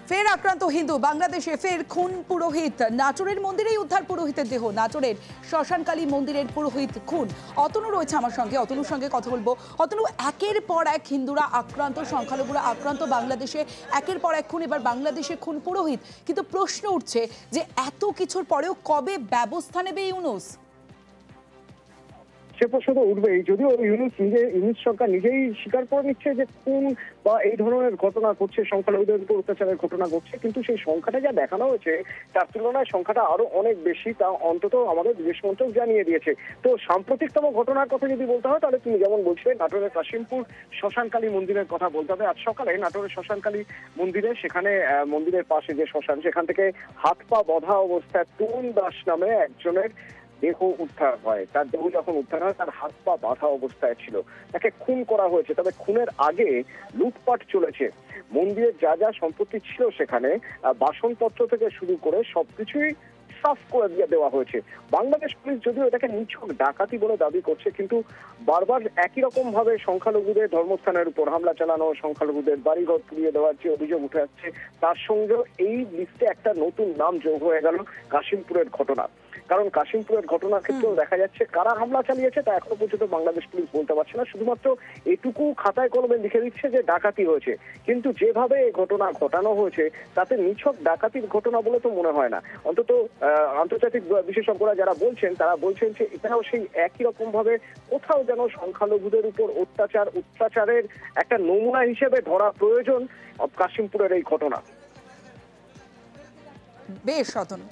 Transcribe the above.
ফের আক্রান্ত হিন্দু, বাংলাদেশে ফের খুন পুরোহিত। নাটোরের মন্দিরেই উদ্ধার পুরোহিতের দেহ। নাটোরের শ্মশানকালী মন্দিরের পুরোহিত খুন। অতনু রয়েছে আমার সঙ্গে, অতনুর সঙ্গে কথা বলবো। অতনু, একের পর এক হিন্দুরা আক্রান্ত, সংখ্যালঘুরা আক্রান্ত, বাংলাদেশে একের পর এক খুন, এবার বাংলাদেশে খুন পুরোহিত। কিন্তু প্রশ্ন উঠছে যে এত কিছুর পরেও কবে ব্যবস্থা নেবে ইউনূস? সে প্রশ্ন তো উঠবেই, যদিও ইউনূস সরকার নিজেই স্বীকার করে নিচ্ছে যে খুন বা এই ধরনের ঘটনা ঘটছে, সংখ্যালঘুদের উপর অত্যাচারের ঘটনা ঘটছে, কিন্তু সেই সংখ্যাটা যা দেখানো হয়েছে তার তুলনায় সংখ্যাটা আরো অনেক বেশি, তা অন্তত আমাদের বিদেশ মন্ত্রক জানিয়ে দিয়েছে। তো সাম্প্রতিকতম ঘটনার কথা যদি বলতে হয় তাহলে তুমি যেমন বলছিলে নাটোরের কাশিমপুর শ্মশানকালী মন্দিরের কথা বলতে হবে। আজ সকালে নাটোরের শ্মশানকালী মন্দিরে, সেখানে মন্দিরের পাশে যে শ্মশান, সেখান থেকে হাত পা বাঁধা অবস্থায় তরুণ দাস নামে একজনের দেহ উদ্ধার হয়। তার দেহ যখন উদ্ধার হয় তার হাত পা বাঁধা অবস্থায় ছিল, তাকে খুন করা হয়েছে। তবে খুনের আগে লুটপাট চলেছে। মন্দিরের যা যা সম্পত্তি ছিল সেখানে বাসনপত্র থেকে শুরু করে সবকিছুই সাফ করে দিয়ে দেওয়া হয়েছে। বাংলাদেশ পুলিশ যদিও এটাকে নিছক ডাকাতি বলে দাবি করছে, কিন্তু বারবার একই রকম ভাবে সংখ্যালঘুদের ধর্মস্থানের উপর হামলা চালানো, সংখ্যালঘুদের বাড়িঘর পুড়িয়ে দেওয়ার যে অভিযোগ উঠে আসছে, তার সঙ্গেও এই লিস্টে একটা নতুন নাম যোগ হয়ে গেল কাশিমপুরের ঘটনা। কারণ কাশিমপুরের ঘটনার ক্ষেত্রেও দেখা যাচ্ছে কারা হামলা চালিয়েছে তা এখনো পর্যন্ত বাংলাদেশ পুলিশ বলতে পারছে না। শুধুমাত্র এটুকু খাতায় কলমে লিখে দিচ্ছে যে ডাকাতি হয়েছে, কিন্তু যেভাবে এই ঘটনা ঘটানো হয়েছে তাতে নিছক ডাকাতির ঘটনা বলে তো মনে হয় না। অন্তত আন্তর্জাতিক বিশেষজ্ঞরা যারা বলছেন তারা বলছেন যে এটাও সেই একই রকম ভাবে কোথাও যেন সংখ্যালঘুদের উপর অত্যাচারের একটা নমুনা হিসেবে ধরা প্রয়োজন কাশিমপুরের এই ঘটনা। বেশ অতনু।